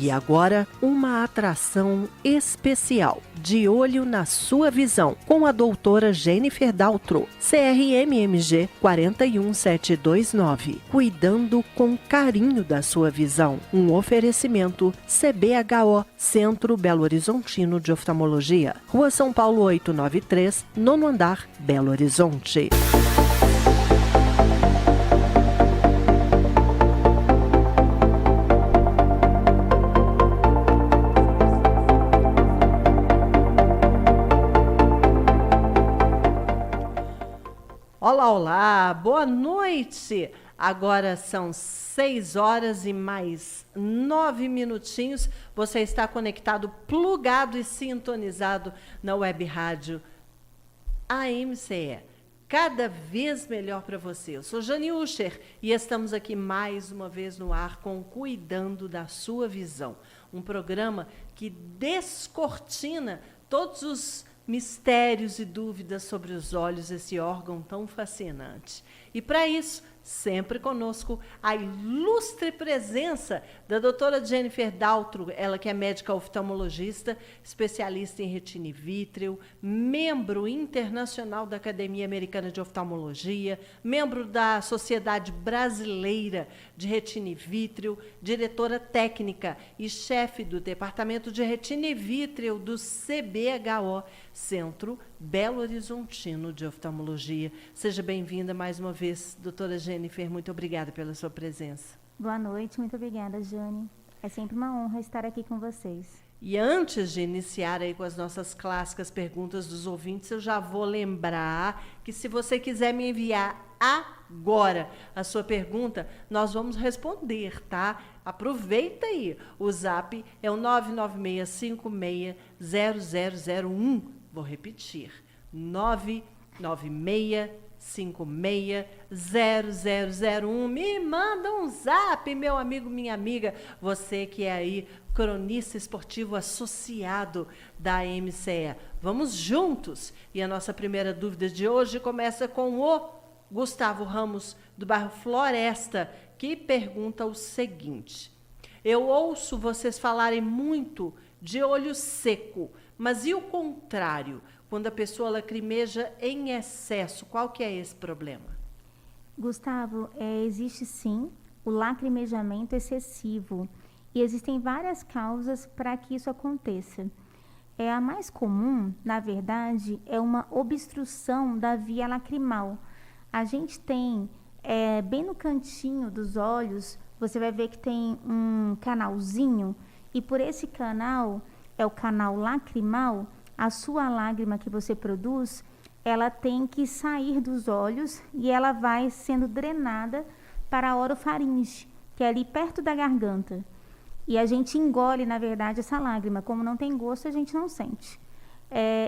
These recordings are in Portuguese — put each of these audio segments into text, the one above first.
E agora, uma atração especial, De Olho na Sua Visão, com a doutora Jennifer Daltro, CRMMG 41729. Cuidando com carinho da sua visão. Um oferecimento CBHO, Centro Belo Horizontino de Oftalmologia. Rua São Paulo 893, nono andar, Belo Horizonte. Olá, olá, boa noite! Agora são 6 horas e mais 9 minutinhos. Você está conectado, plugado e sintonizado na web rádio AMCE. Cada vez melhor para você. Eu sou Jane Uscher e estamos aqui mais uma vez no ar com Cuidando da Sua Visão. Um programa que descortina todos os mistérios e dúvidas sobre os olhos, esse órgão tão fascinante. E para isso, sempre conosco, a ilustre presença da doutora Jennifer Daltro, ela que é médica oftalmologista, especialista em retina e vítreo, membro internacional da Academia Americana de Oftalmologia, membro da Sociedade Brasileira de Retina e Vítreo, diretora técnica e chefe do Departamento de Retina e Vítreo do CBHO, Centro Belo Horizontino de Oftalmologia. Seja bem-vinda mais uma vez, doutora Jennifer. Muito obrigada pela sua presença. Boa noite, muito obrigada, Jane. É sempre uma honra estar aqui com vocês. E antes de iniciar aí com as nossas clássicas perguntas dos ouvintes, eu já vou lembrar que se você quiser me enviar agora a sua pergunta, nós vamos responder, tá? Aproveita aí. O zap é o 996560001. Vou repetir. 996560001. Me manda um zap, meu amigo, minha amiga. Você que é aí cronista esportivo associado da MCE. Vamos juntos. E a nossa primeira dúvida de hoje começa com o Gustavo Ramos, do bairro Floresta, que pergunta o seguinte: eu ouço vocês falarem muito de olho seco, mas e o contrário? Quando a pessoa lacrimeja em excesso, qual que é esse problema? Gustavo, existe sim o lacrimejamento excessivo e existem várias causas para que isso aconteça. A mais comum, na verdade, é uma obstrução da via lacrimal. A gente tem, bem no cantinho dos olhos, você vai ver que tem um canalzinho, e por esse canal, é o canal lacrimal, a sua lágrima que você produz, ela tem que sair dos olhos e ela vai sendo drenada para a orofaringe, que é ali perto da garganta. E a gente engole, na verdade, essa lágrima. Como não tem gosto, a gente não sente.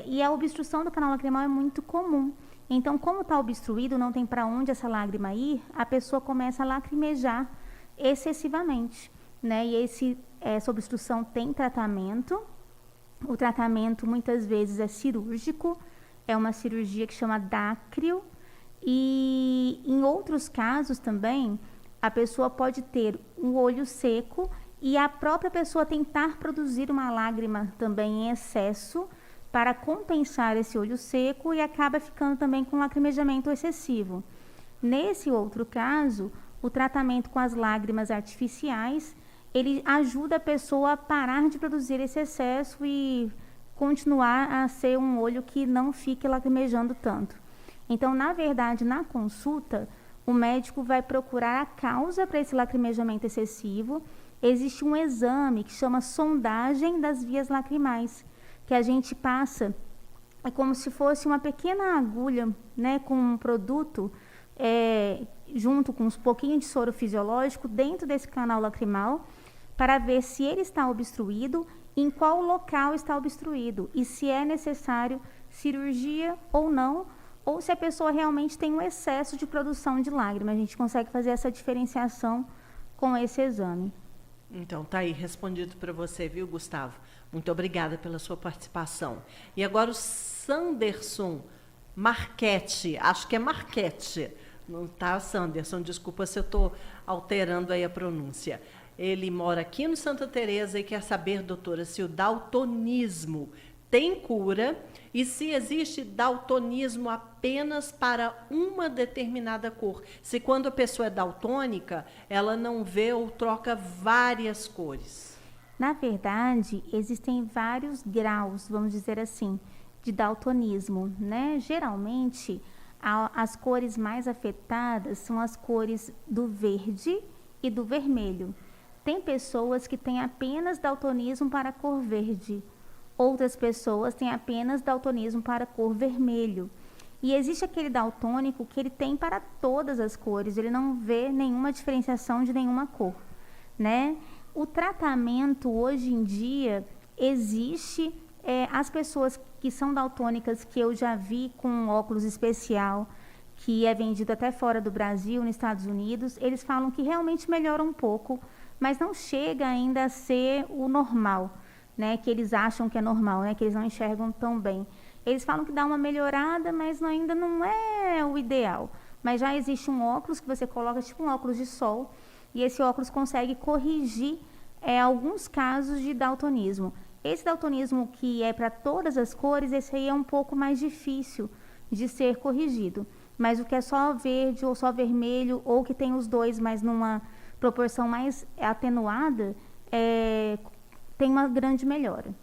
E a obstrução do canal lacrimal é muito comum. Então, como está obstruído, não tem para onde essa lágrima ir, a pessoa começa a lacrimejar excessivamente, né? E essa obstrução tem tratamento. O tratamento, muitas vezes, é cirúrgico. É uma cirurgia que chama dácrio. E, em outros casos também, a pessoa pode ter um olho seco e a própria pessoa tentar produzir uma lágrima também em excesso para compensar esse olho seco e acaba ficando também com lacrimejamento excessivo. Nesse outro caso, o tratamento com as lágrimas artificiais, ele ajuda a pessoa a parar de produzir esse excesso e continuar a ser um olho que não fique lacrimejando tanto. Então, na verdade, na consulta, o médico vai procurar a causa para esse lacrimejamento excessivo. Existe um exame que chama sondagem das vias lacrimais, que a gente passa, é como se fosse uma pequena agulha, né, com um produto, junto com uns pouquinhos de soro fisiológico dentro desse canal lacrimal, para ver se ele está obstruído, em qual local está obstruído e se é necessário cirurgia ou não, ou se a pessoa realmente tem um excesso de produção de lágrima. A gente consegue fazer essa diferenciação com esse exame. Então, tá aí respondido para você, viu, Gustavo? Muito obrigada pela sua participação. E agora o Sanderson Marchetti, acho que é Marchetti, não tá, Sanderson? Desculpa se eu estou alterando aí a pronúncia. Ele mora aqui no Santa Teresa e quer saber, doutora, se o daltonismo tem cura e se existe daltonismo apenas para uma determinada cor. Se quando a pessoa é daltônica, ela não vê ou troca várias cores. Na verdade, existem vários graus, vamos dizer assim, de daltonismo, né? Geralmente, as cores mais afetadas são as cores do verde e do vermelho. Tem pessoas que têm apenas daltonismo para a cor verde. Outras pessoas têm apenas daltonismo para a cor vermelho. E existe aquele daltônico que ele tem para todas as cores, ele não vê nenhuma diferenciação de nenhuma cor, né? O tratamento hoje em dia existe, as pessoas que são daltônicas, que eu já vi com óculos especial, que é vendido até fora do Brasil, nos Estados Unidos, eles falam que realmente melhora um pouco, mas não chega ainda a ser o normal, né, que eles acham que é normal, né, que eles não enxergam tão bem. Eles falam que dá uma melhorada, mas ainda não é o ideal. Mas já existe um óculos que você coloca, tipo um óculos de sol, e esse óculos consegue corrigir alguns casos de daltonismo. Esse daltonismo que é para todas as cores, esse aí é um pouco mais difícil de ser corrigido. Mas o que é só verde ou só vermelho, ou que tem os dois, mas numa proporção mais atenuada, tem uma grande melhora.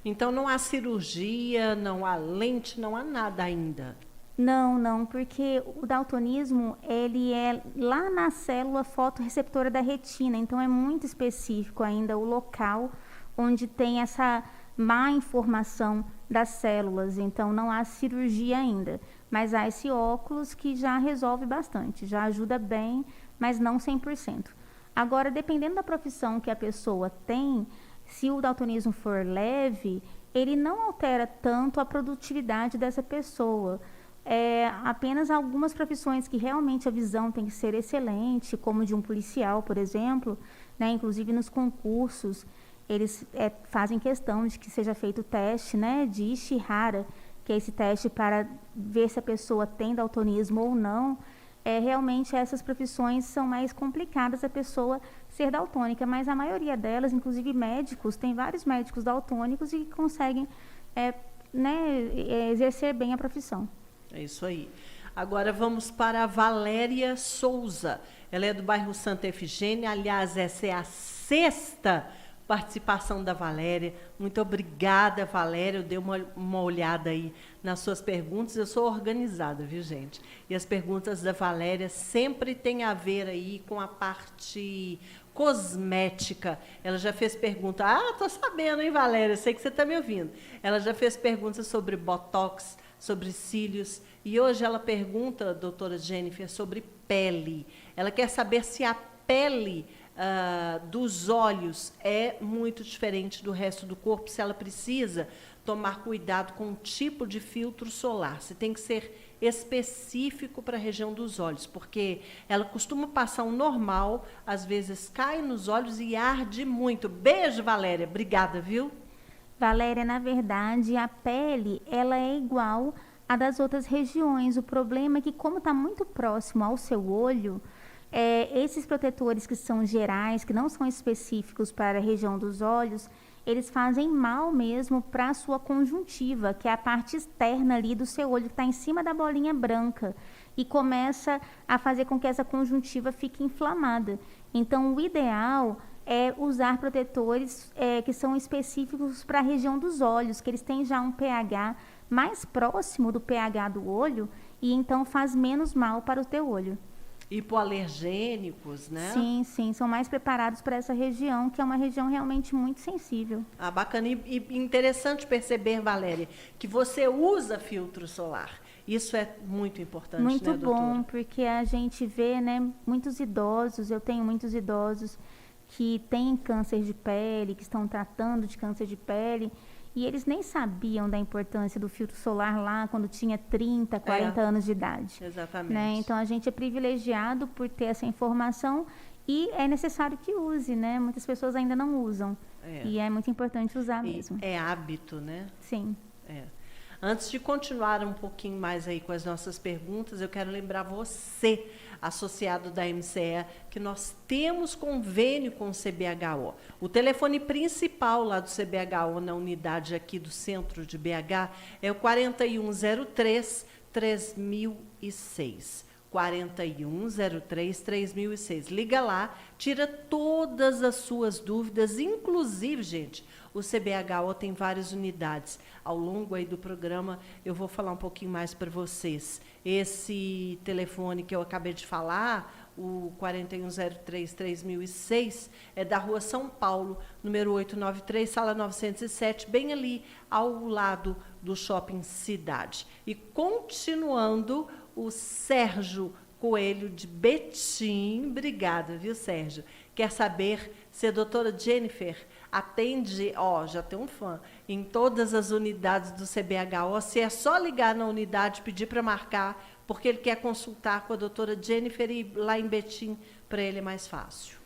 Então não há cirurgia, não há lente, não há nada ainda. Não, porque o daltonismo, ele é lá na célula fotorreceptora da retina, então é muito específico ainda o local onde tem essa má informação das células, então não há cirurgia ainda. Mas há esse óculos que já resolve bastante, já ajuda bem, mas não 100%. Agora, dependendo da profissão que a pessoa tem, se o daltonismo for leve, ele não altera tanto a produtividade dessa pessoa. Apenas algumas profissões que realmente a visão tem que ser excelente, como de um policial, por exemplo, né, inclusive nos concursos, eles fazem questão de que seja feito o teste, né, de Ishihara, que é esse teste para ver se a pessoa tem daltonismo ou não. Realmente essas profissões são mais complicadas a pessoa ser daltônica, mas a maioria delas, inclusive médicos, tem vários médicos daltônicos e conseguem exercer bem a profissão. É isso aí. Agora vamos para a Valéria Souza. Ela é do bairro Santa Efigênia. Aliás, essa é a 6ª participação da Valéria. Muito obrigada, Valéria. Eu dei uma olhada aí nas suas perguntas. Eu sou organizada, viu, gente? E as perguntas da Valéria sempre têm a ver aí com a parte cosmética. Ela já fez pergunta. Tô sabendo, hein, Valéria? Sei que você está me ouvindo. Ela já fez perguntas sobre botox, sobre cílios. E hoje ela pergunta, doutora Jennifer, sobre pele. Ela quer saber se a pele dos olhos é muito diferente do resto do corpo, se ela precisa tomar cuidado com o tipo de filtro solar, se tem que ser específico para a região dos olhos, porque ela costuma passar um normal, às vezes cai nos olhos e arde muito. Beijo, Valéria. Obrigada, viu? Valéria, na verdade, a pele ela é igual à das outras regiões. O problema é que, como está muito próximo ao seu olho, esses protetores que são gerais, que não são específicos para a região dos olhos, eles fazem mal mesmo para a sua conjuntiva, que é a parte externa ali do seu olho, que está em cima da bolinha branca, e começa a fazer com que essa conjuntiva fique inflamada. Então, o ideal é usar protetores que são específicos para a região dos olhos, que eles têm já um pH mais próximo do pH do olho, e então faz menos mal para o teu olho. Hipoalergênicos, né? Sim, são mais preparados para essa região, que é uma região realmente muito sensível. Bacana. E interessante perceber, Valéria, que você usa filtro solar. Isso é muito importante, muito, né, doutora? Muito bom, porque a gente vê, né, muitos idosos, eu tenho muitos idosos que têm câncer de pele, que estão tratando de câncer de pele, e eles nem sabiam da importância do filtro solar lá quando tinha 30, 40 anos de idade. Exatamente. Né? Então, a gente é privilegiado por ter essa informação e é necessário que use, né? Muitas pessoas ainda não usam. E é muito importante usar mesmo. É hábito, né? Sim. Antes de continuar um pouquinho mais aí com as nossas perguntas, eu quero lembrar você, associado da MCE, que nós temos convênio com o CBHO. O telefone principal lá do CBHO, na unidade aqui do centro de BH, é o 4103-3006. 4103-3006. Liga lá, tira todas as suas dúvidas, inclusive, gente, o CBHO tem várias unidades. Ao longo aí do programa, eu vou falar um pouquinho mais para vocês. Esse telefone que eu acabei de falar, o 4103-3006, é da Rua São Paulo, número 893, sala 907, bem ali ao lado do Shopping Cidade. E continuando, o Sérgio Coelho de Betim, obrigada, viu, Sérgio? Quer saber se a doutora Jennifer atende, já tem um fã, em todas as unidades do CBHO, se é só ligar na unidade, pedir para marcar, porque ele quer consultar com a doutora Jennifer e lá em Betim, para ele é mais fácil.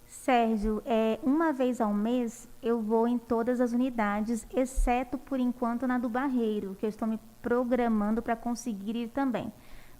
Sérgio, uma vez ao mês eu vou em todas as unidades, exceto por enquanto na do Barreiro, que eu estou me programando para conseguir ir também.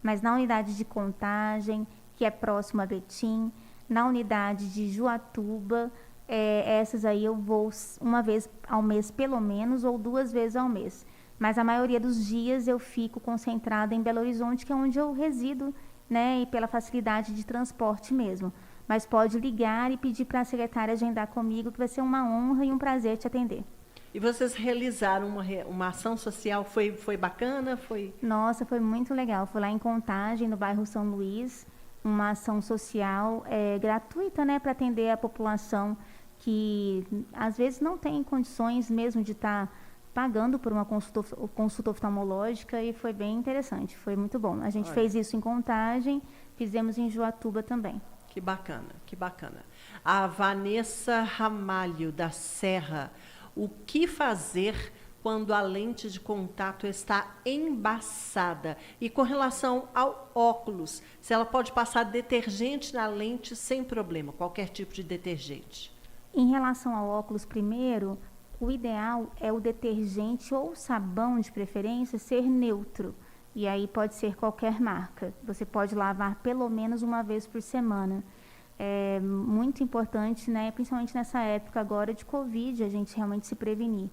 Mas na unidade de Contagem, que é próximo a Betim, na unidade de Juatuba, essas aí eu vou uma vez ao mês pelo menos, ou 2 vezes ao mês. Mas a maioria dos dias eu fico concentrada em Belo Horizonte, que é onde eu resido, né, e pela facilidade de transporte mesmo. Mas pode ligar e pedir para a secretária agendar comigo, que vai ser uma honra e um prazer te atender. E vocês realizaram uma ação social, foi bacana? Nossa, foi muito legal. Foi lá em Contagem, no bairro São Luís, uma ação social gratuita, né, para atender a população que às vezes não tem condições mesmo de estar pagando por uma consulta oftalmológica, e foi bem interessante, foi muito bom. A gente fez isso em Contagem, fizemos em Juatuba também. Que bacana, que bacana. A Vanessa Ramalho, da Serra, o que fazer quando a lente de contato está embaçada? E com relação ao óculos, se ela pode passar detergente na lente sem problema, qualquer tipo de detergente? Em relação ao óculos, primeiro, o ideal é o detergente ou sabão, de preferência, ser neutro. E aí pode ser qualquer marca. Você pode lavar pelo menos uma vez por semana. É muito importante, né, principalmente nessa época agora de Covid, a gente realmente se prevenir.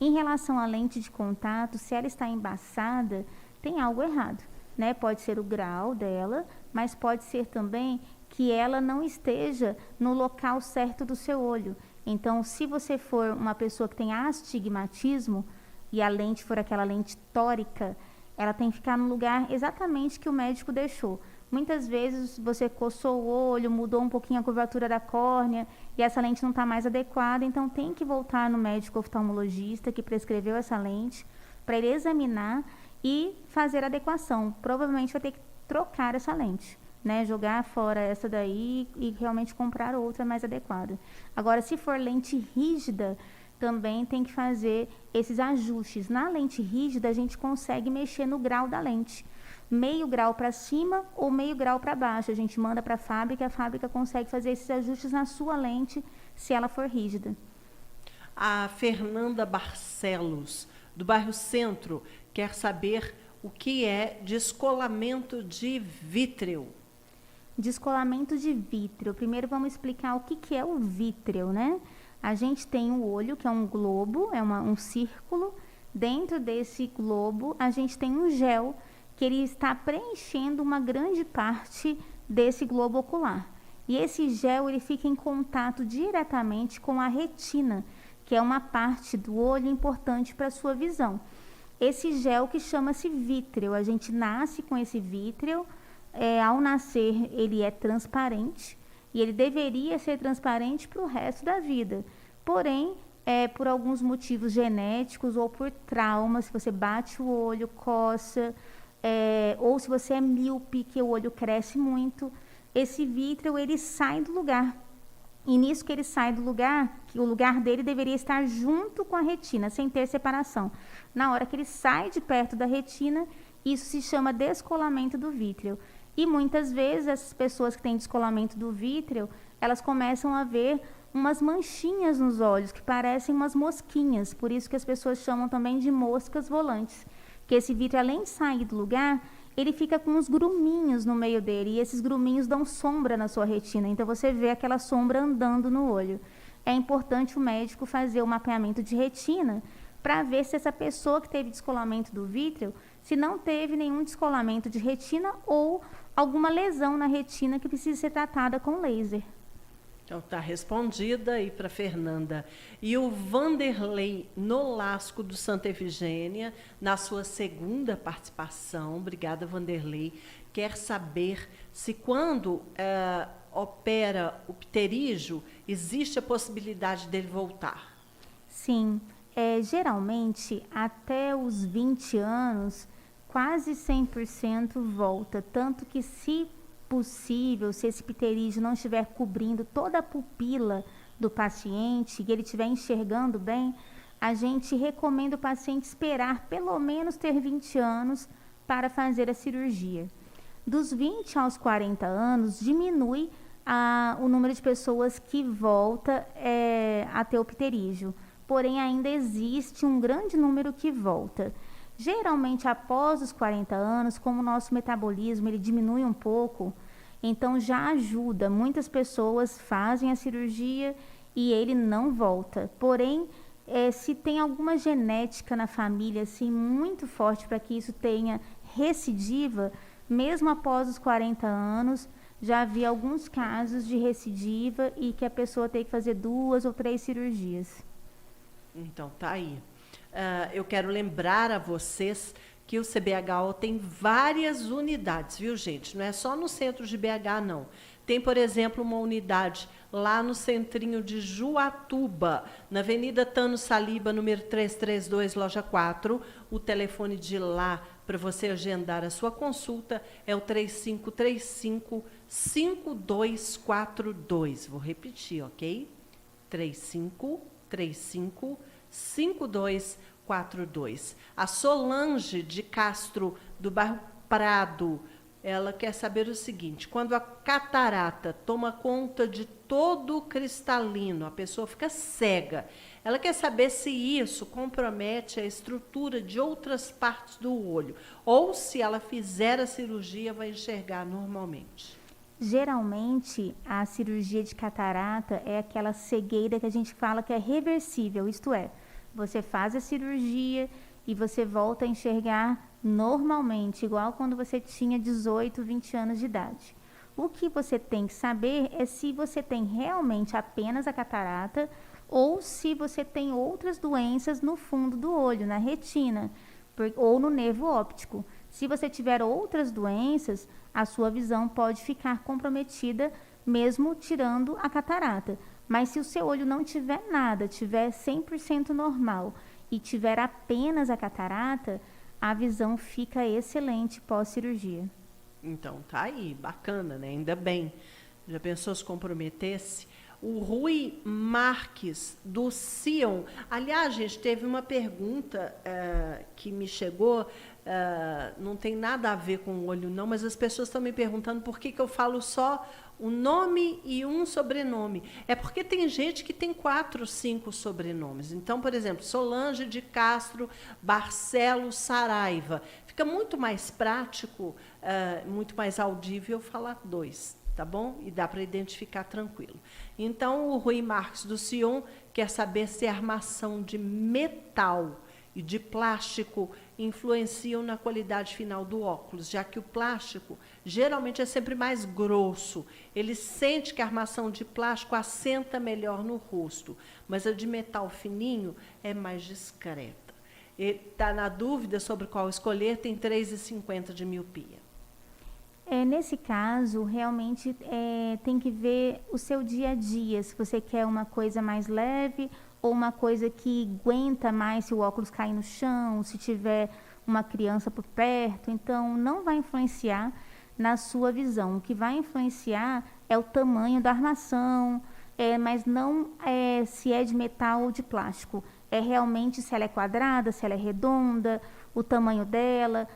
Em relação à lente de contato, se ela está embaçada, tem algo errado, né? Pode ser o grau dela, mas pode ser também que ela não esteja no local certo do seu olho. Então, se você for uma pessoa que tem astigmatismo e a lente for aquela lente tórica, ela tem que ficar no lugar exatamente que o médico deixou. Muitas vezes você coçou o olho, mudou um pouquinho a curvatura da córnea e essa lente não está mais adequada, então tem que voltar no médico oftalmologista que prescreveu essa lente para ele examinar e fazer a adequação. Provavelmente vai ter que trocar essa lente, né? Jogar fora essa daí e realmente comprar outra mais adequada. Agora, se for lente rígida, também tem que fazer esses ajustes. Na lente rígida, a gente consegue mexer no grau da lente. Meio grau para cima ou meio grau para baixo. A gente manda para a fábrica consegue fazer esses ajustes na sua lente, se ela for rígida. A Fernanda Barcelos, do bairro Centro, quer saber o que é descolamento de vítreo. Descolamento de vítreo. Primeiro vamos explicar o que é o vítreo, né? A gente tem o olho, que é um globo, um círculo. Dentro desse globo, a gente tem um gel, que ele está preenchendo uma grande parte desse globo ocular. E esse gel ele fica em contato diretamente com a retina, que é uma parte do olho importante para a sua visão. Esse gel que chama-se vítreo, a gente nasce com esse vítreo, ao nascer ele é transparente, e ele deveria ser transparente para o resto da vida. Porém, por alguns motivos genéticos ou por trauma, se você bate o olho, coça, ou se você é míope, que o olho cresce muito, esse vítreo ele sai do lugar. E nisso que ele sai do lugar, que o lugar dele deveria estar junto com a retina, sem ter separação. Na hora que ele sai de perto da retina, isso se chama descolamento do vítreo. E muitas vezes essas pessoas que têm descolamento do vítreo, elas começam a ver umas manchinhas nos olhos, que parecem umas mosquinhas, por isso que as pessoas chamam também de moscas volantes, que esse vítreo, além de sair do lugar, ele fica com uns gruminhos no meio dele, e esses gruminhos dão sombra na sua retina, então você vê aquela sombra andando no olho. É importante o médico fazer o mapeamento de retina para ver se essa pessoa que teve descolamento do vítreo, se não teve nenhum descolamento de retina ou alguma lesão na retina que precisa ser tratada com laser. Então está respondida aí para Fernanda. E o Vanderlei Nolasco do Santa Efigênia, na sua segunda participação, obrigada Vanderlei, quer saber se quando opera o pterígio, existe a possibilidade dele voltar. Sim, geralmente até os 20 anos, quase 100% volta, tanto que se possível, se esse pterígio não estiver cobrindo toda a pupila do paciente e ele estiver enxergando bem, a gente recomenda o paciente esperar pelo menos ter 20 anos para fazer a cirurgia. Dos 20 aos 40 anos, diminui o número de pessoas que volta a ter o pterígio, porém ainda existe um grande número que volta. Geralmente, após os 40 anos, como o nosso metabolismo ele diminui um pouco, então já ajuda. Muitas pessoas fazem a cirurgia e ele não volta. Porém, se tem alguma genética na família assim, muito forte para que isso tenha recidiva, mesmo após os 40 anos, já vi alguns casos de recidiva e que a pessoa tem que fazer 2 ou 3 cirurgias. Então, tá aí. Eu quero lembrar a vocês que o CBHO tem várias unidades, viu, gente? Não é só no centro de BH, não. Tem, por exemplo, uma unidade lá no centrinho de Juatuba, na Avenida Tano Saliba, número 332, loja 4. O telefone de lá para você agendar a sua consulta é o 3535-5242. Vou repetir, ok? 3535-5242. A Solange de Castro, do bairro Prado, ela quer saber o seguinte: quando a catarata toma conta de todo o cristalino, a pessoa fica cega. Ela quer saber se isso compromete a estrutura de outras partes do olho, ou se ela fizer a cirurgia vai enxergar normalmente. Geralmente, a cirurgia de catarata é aquela cegueira que a gente fala que é reversível, isto é, você faz a cirurgia e você volta a enxergar normalmente, igual quando você tinha 18, 20 anos de idade. O que você tem que saber é se você tem realmente apenas a catarata ou se você tem outras doenças no fundo do olho, na retina, ou no nervo óptico. Se você tiver outras doenças, a sua visão pode ficar comprometida mesmo tirando a catarata. Mas se o seu olho não tiver nada, tiver 100% normal e tiver apenas a catarata, a visão fica excelente pós-cirurgia. Então, tá aí, bacana, né? Ainda bem. Já pensou se comprometesse? O Rui Marques, do Sion. Aliás, gente, teve uma pergunta que me chegou, não tem nada a ver com o olho, não, mas as pessoas estão me perguntando por que eu falo só um nome e um sobrenome. É porque tem gente que tem 4, 5 sobrenomes. Então, por exemplo, Solange de Castro Barcelos Saraiva. Fica muito mais prático, muito mais audível falar 2. Tá bom? E dá para identificar tranquilo. Então, o Rui Marques do Sion quer saber se a armação de metal e de plástico influenciam na qualidade final do óculos, já que o plástico geralmente é sempre mais grosso. Ele sente que a armação de plástico assenta melhor no rosto, mas a de metal fininho é mais discreta. Ele está na dúvida sobre qual escolher, tem 3,50 de miopia. Nesse caso, realmente tem que ver o seu dia a dia, se você quer uma coisa mais leve ou uma coisa que aguenta mais se o óculos cair no chão, se tiver uma criança por perto. Então, não vai influenciar na sua visão. O que vai influenciar é o tamanho da armação, mas não se é de metal ou de plástico. É realmente se ela é quadrada, se ela é redonda, o tamanho dela,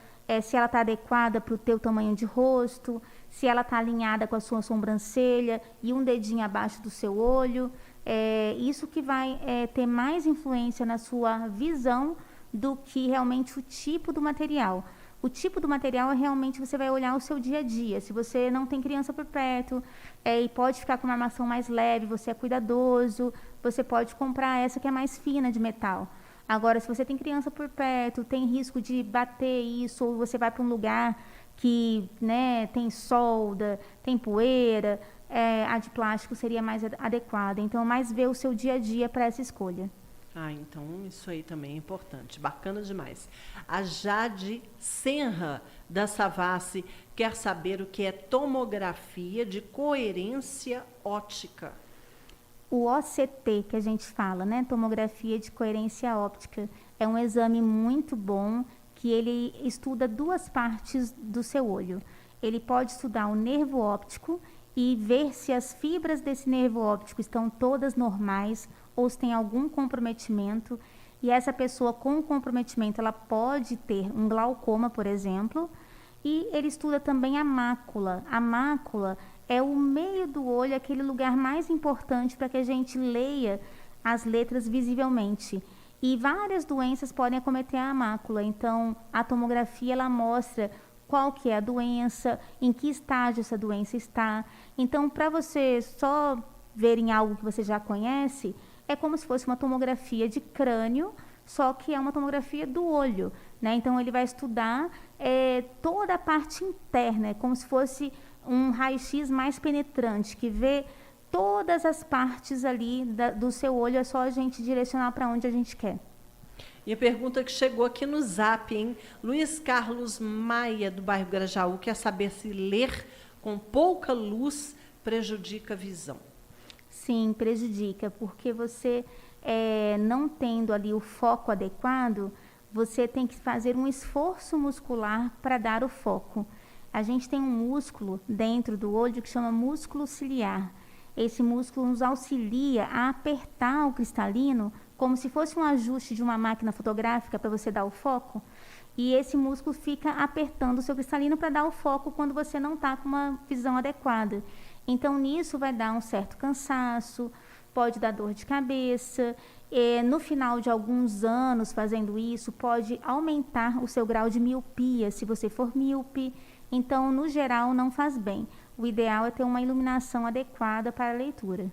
se ela está adequada para o teu tamanho de rosto, se ela está alinhada com a sua sobrancelha e um dedinho abaixo do seu olho. Isso que vai ter mais influência na sua visão do que realmente o tipo do material. O tipo do material realmente você vai olhar o seu dia a dia. Se você não tem criança por perto e pode ficar com uma armação mais leve, você é cuidadoso, você pode comprar essa que é mais fina de metal. Agora, se você tem criança por perto, tem risco de bater isso, ou você vai para um lugar que, né, tem solda, tem poeira, a de plástico seria mais adequada. Então, mais ver o seu dia a dia para essa escolha. Então isso aí também é importante, bacana demais. A Jade Senra, da Savassi, quer saber o que é tomografia de coerência óptica. O OCT, que a gente fala, né, tomografia de coerência óptica, é um exame muito bom que ele estuda duas partes do seu olho. Ele pode estudar o nervo óptico e ver se as fibras desse nervo óptico estão todas normais ou se tem algum comprometimento. E essa pessoa com comprometimento, ela pode ter um glaucoma, por exemplo. E ele estuda também a mácula. A mácula é o meio do olho, aquele lugar mais importante para que a gente leia as letras visivelmente. E várias doenças podem acometer a mácula. Então, a tomografia, ela mostra qual que é a doença, em que estágio essa doença está. Então, para você só ver em algo que você já conhece, é como se fosse uma tomografia de crânio, só que é uma tomografia do olho, né? Então, ele vai estudar toda a parte interna, é como se fosse um raio-x mais penetrante, que vê todas as partes ali do seu olho, é só a gente direcionar para onde a gente quer. E a pergunta que chegou aqui no Zap, hein? Luiz Carlos Maia, do bairro Grajaú, quer saber se ler com pouca luz prejudica a visão. Sim, prejudica, porque você, não tendo ali o foco adequado, você tem que fazer um esforço muscular para dar o foco. A gente tem um músculo dentro do olho que chama músculo ciliar. Esse músculo nos auxilia a apertar o cristalino como se fosse um ajuste de uma máquina fotográfica para você dar o foco. E esse músculo fica apertando o seu cristalino para dar o foco quando você não está com uma visão adequada. Então, nisso vai dar um certo cansaço, pode dar dor de cabeça. No final de alguns anos fazendo isso, pode aumentar o seu grau de miopia, se você for míope. Então, no geral, não faz bem. O ideal é ter uma iluminação adequada para a leitura.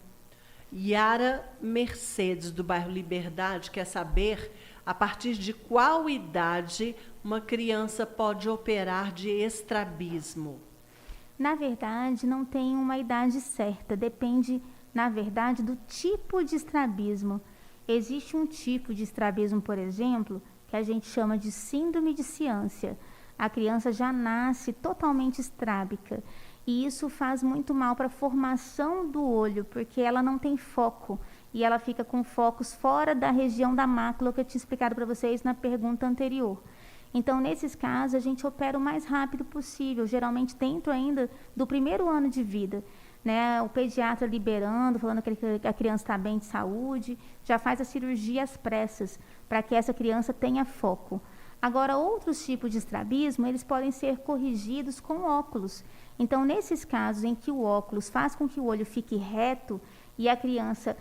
Yara Mercedes, do bairro Liberdade, quer saber a partir de qual idade uma criança pode operar de estrabismo. Na verdade, não tem uma idade certa, depende, na verdade, do tipo de estrabismo. Existe um tipo de estrabismo, por exemplo, que a gente chama de síndrome de ciância. A criança já nasce totalmente estrábica. E isso faz muito mal para a formação do olho, porque ela não tem foco. E ela fica com focos fora da região da mácula, que eu tinha explicado para vocês na pergunta anterior. Então, nesses casos, a gente opera o mais rápido possível, geralmente dentro ainda do primeiro ano de vida. Né? O pediatra liberando, falando que a criança está bem de saúde, já faz a cirurgia às pressas, para que essa criança tenha foco. Agora, outros tipos de estrabismo, eles podem ser corrigidos com óculos. Então, nesses casos em que o óculos faz com que o olho fique reto e a criança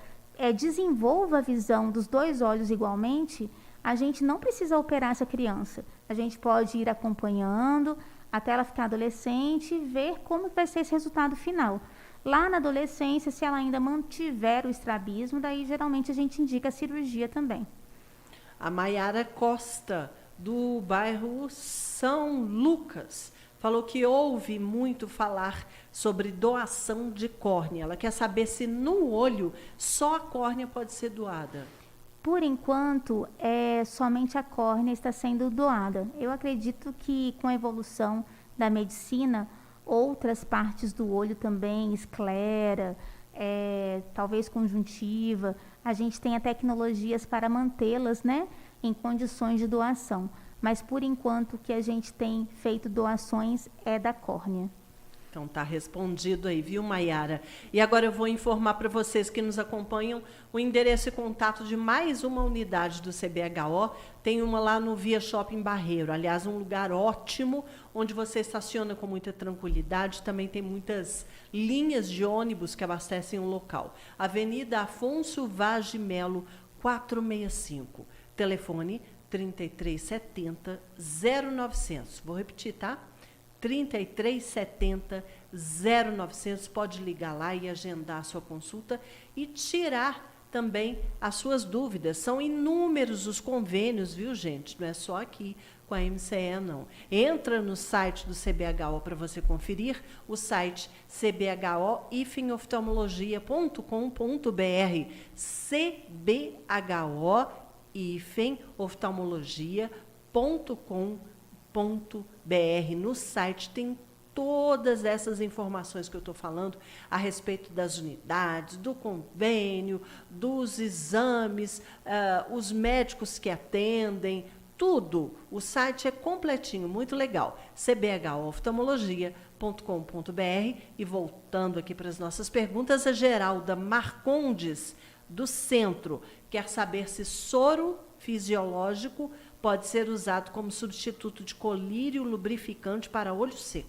desenvolva a visão dos dois olhos igualmente, a gente não precisa operar essa criança. A gente pode ir acompanhando até ela ficar adolescente e ver como vai ser esse resultado final. Lá na adolescência, se ela ainda mantiver o estrabismo, daí geralmente a gente indica a cirurgia também. A Maiara Costa, do bairro São Lucas, falou que ouve muito falar sobre doação de córnea. Ela quer saber se no olho só a córnea pode ser doada. Por enquanto, somente a córnea está sendo doada. Eu acredito que com a evolução da medicina, outras partes do olho também, esclera, talvez conjuntiva, a gente tenha tecnologias para mantê-las, né, em condições de doação. Mas, por enquanto, o que a gente tem feito doações é da córnea. Então tá respondido aí, viu, Maiara? E agora eu vou informar para vocês que nos acompanham o endereço e contato de mais uma unidade do CBHO. Tem uma lá no Via Shopping Barreiro. Aliás, um lugar ótimo, onde você estaciona com muita tranquilidade. Também tem muitas linhas de ônibus que abastecem o local. Avenida Afonso Vaz de Melo, 465. Telefone 3370 0900. Vou repetir, tá? 3370 0900, pode ligar lá e agendar a sua consulta e tirar também as suas dúvidas. São inúmeros os convênios, viu, gente? Não é só aqui com a MCE, não. Entra no site do CBHO para você conferir, o site cbho-oftalmologia.com.br, cbho-oftalmologia.com.br. No site tem todas essas informações que eu estou falando a respeito das unidades, do convênio, dos exames, os médicos que atendem, tudo. O site é completinho, muito legal. cbhoftalmologia.com.br. E voltando aqui para as nossas perguntas, a Geralda Marcondes, do Centro, quer saber se soro fisiológico pode ser usado como substituto de colírio lubrificante para olho seco.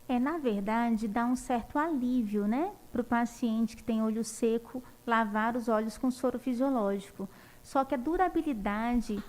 Na verdade, dá um certo alívio, né, para o paciente que tem olho seco, lavar os olhos com soro fisiológico. Só que a durabilidade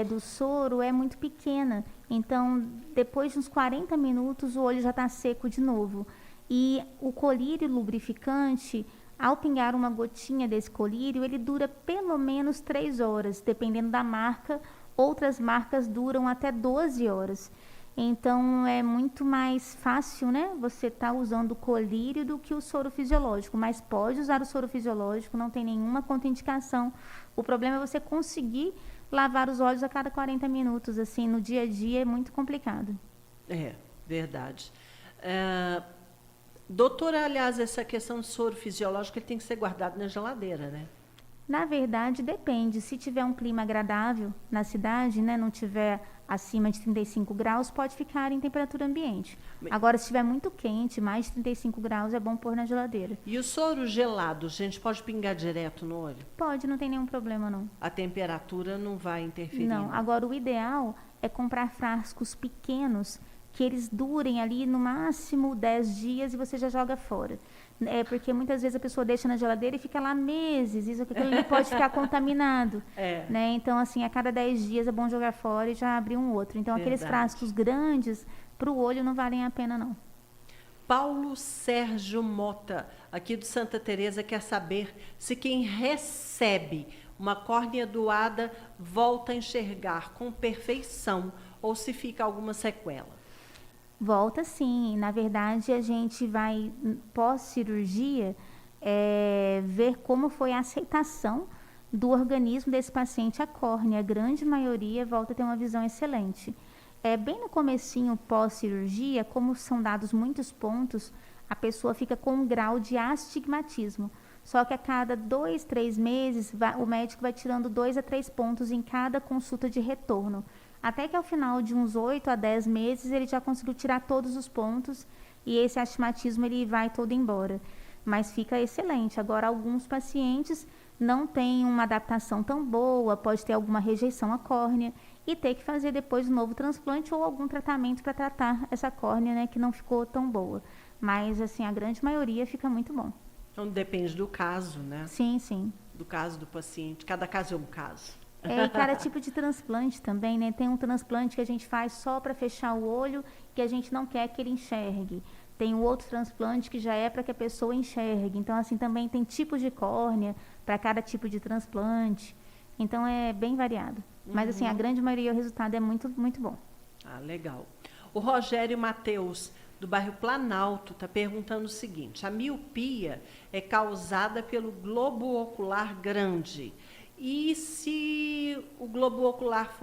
do soro é muito pequena. Então, depois de uns 40 minutos, o olho já está seco de novo. E o colírio lubrificante, ao pingar uma gotinha desse colírio, ele dura pelo menos 3 horas, dependendo da marca. Outras marcas duram até 12 horas. Então, é muito mais fácil, né, você estar usando o colírio do que o soro fisiológico. Mas pode usar o soro fisiológico, não tem nenhuma contraindicação. O problema é você conseguir lavar os olhos a cada 40 minutos. Assim, no dia a dia é muito complicado. É, verdade. Doutora, aliás, essa questão de soro fisiológico ele tem que ser guardado na geladeira, né? Na verdade, depende. Se tiver um clima agradável na cidade, né, não tiver acima de 35 graus, pode ficar em temperatura ambiente. Agora, se estiver muito quente, mais de 35 graus, é bom pôr na geladeira. E o soro gelado, gente, pode pingar direto no olho? Pode, não tem nenhum problema, não. A temperatura não vai interferir? Não. Agora, o ideal é comprar frascos pequenos, que eles durem ali no máximo 10 dias e você já joga fora. Porque muitas vezes a pessoa deixa na geladeira e fica lá meses, isso aquilo ali pode ficar contaminado. Né? Então, assim, a cada 10 dias é bom jogar fora e já abrir um outro. Então, aqueles frascos grandes para o olho não valem a pena, não. Paulo Sérgio Mota, aqui do Santa Teresa, quer saber se quem recebe uma córnea doada volta a enxergar com perfeição ou se fica alguma sequela. Volta sim. Na verdade, a gente vai, pós-cirurgia, ver como foi a aceitação do organismo desse paciente à córnea. A grande maioria volta a ter uma visão excelente. Bem no comecinho, pós-cirurgia, como são dados muitos pontos, a pessoa fica com um grau de astigmatismo. Só que a cada 2, 3 meses, o médico vai tirando 2 a 3 pontos em cada consulta de retorno. Até que ao final de uns 8 a 10 meses, ele já conseguiu tirar todos os pontos e esse astigmatismo ele vai todo embora. Mas fica excelente. Agora, alguns pacientes não têm uma adaptação tão boa, pode ter alguma rejeição à córnea e ter que fazer depois um novo transplante ou algum tratamento para tratar essa córnea, né, que não ficou tão boa. Mas, assim, a grande maioria fica muito bom. Então, depende do caso, né? Sim, sim. Do caso do paciente. Cada caso é um caso. E cada tipo de transplante também, né? Tem um transplante que a gente faz só para fechar o olho, que a gente não quer que ele enxergue. Tem o outro transplante que já é para que a pessoa enxergue. Então, assim, também tem tipos de córnea para cada tipo de transplante. Então, é bem variado. Mas, assim, a grande maioria, o resultado é muito, muito bom. Ah, legal. O Rogério Mateus, do bairro Planalto, está perguntando o seguinte: a miopia é causada pelo globo ocular grande. E se o globo ocular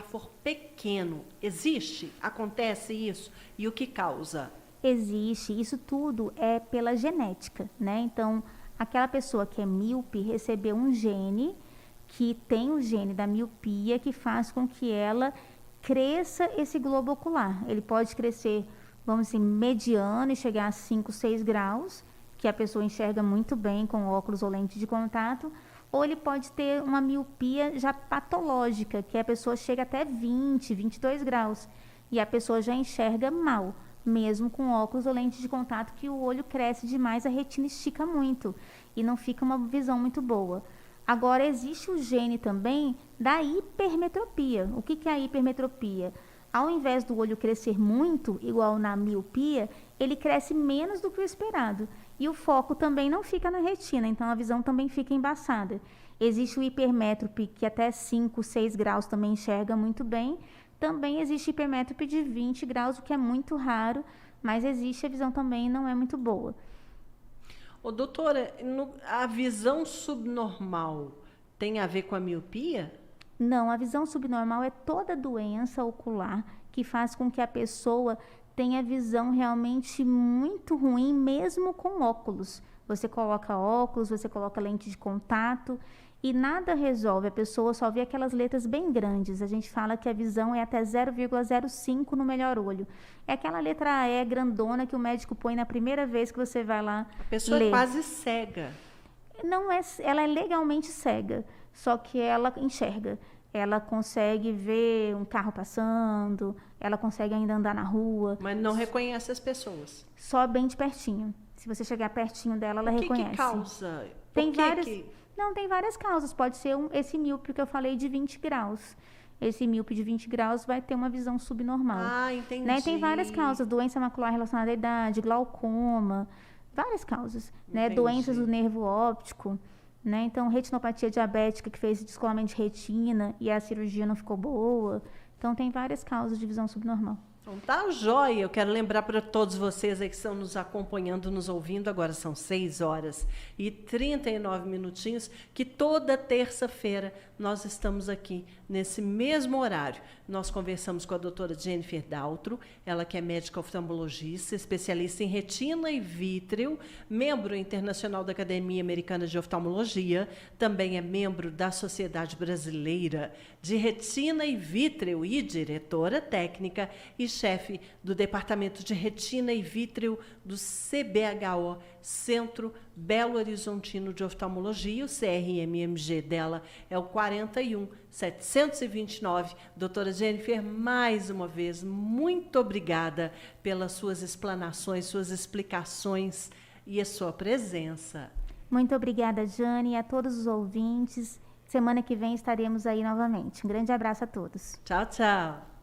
for pequeno, existe? Acontece isso? E o que causa? Existe. Isso tudo é pela genética, né? Então, aquela pessoa que é míope recebeu um gene que tem o gene da miopia que faz com que ela cresça esse globo ocular. Ele pode crescer, vamos dizer, mediano e chegar a 5, 6 graus, que a pessoa enxerga muito bem com óculos ou lente de contato, ou ele pode ter uma miopia já patológica, que a pessoa chega até 20, 22 graus, e a pessoa já enxerga mal, mesmo com óculos ou lente de contato, que o olho cresce demais, a retina estica muito, e não fica uma visão muito boa. Agora, existe o gene também da hipermetropia. O que é a hipermetropia? Ao invés do olho crescer muito, igual na miopia, ele cresce menos do que o esperado. E o foco também não fica na retina, então a visão também fica embaçada. Existe o hipermétrope, que até 5, 6 graus também enxerga muito bem. Também existe hipermétrope de 20 graus, o que é muito raro, mas existe, a visão também não é muito boa. Ô, doutora, a visão subnormal tem a ver com a miopia? Não, a visão subnormal é toda doença ocular que faz com que a pessoa tenha visão realmente muito ruim, mesmo com óculos. Você coloca óculos, você coloca lente de contato e nada resolve. A pessoa só vê aquelas letras bem grandes. A gente fala que a visão é até 0,05 no melhor olho. É aquela letra E grandona que o médico põe na primeira vez que você vai lá ler. A pessoa é quase cega. Não é, ela é legalmente cega, só que ela enxerga. Ela consegue ver um carro passando, ela consegue ainda andar na rua. Mas não reconhece as pessoas. Só bem de pertinho. Se você chegar pertinho dela, ela reconhece. O que causa? Tem várias... Não, tem várias causas. Pode ser esse míope que eu falei de 20 graus. Esse míope de 20 graus vai ter uma visão subnormal. Ah, entendi. Né? Tem várias causas. Doença macular relacionada à idade, glaucoma, várias causas. Né? Doenças do nervo óptico. Né? Então, retinopatia diabética que fez descolamento de retina e a cirurgia não ficou boa. Então, tem várias causas de visão subnormal. Então tá joia, eu quero lembrar para todos vocês aí que estão nos acompanhando, nos ouvindo, agora são 6 horas e 39 minutinhos, que toda terça-feira nós estamos aqui nesse mesmo horário. Nós conversamos com a doutora Jennifer Daltro, ela que é médica oftalmologista, especialista em retina e vítreo, membro internacional da Academia Americana de Oftalmologia, também é membro da Sociedade Brasileira de Retina e Vítreo e diretora técnica e chefe do Departamento de Retina e Vítreo do CBHO, Centro Belo Horizontino de Oftalmologia. O CRMMG dela é o 41729. Doutora Jennifer, mais uma vez, muito obrigada pelas suas explanações, suas explicações e a sua presença. Muito obrigada, Jane, e a todos os ouvintes. Semana que vem estaremos aí novamente. Um grande abraço a todos. Tchau, tchau.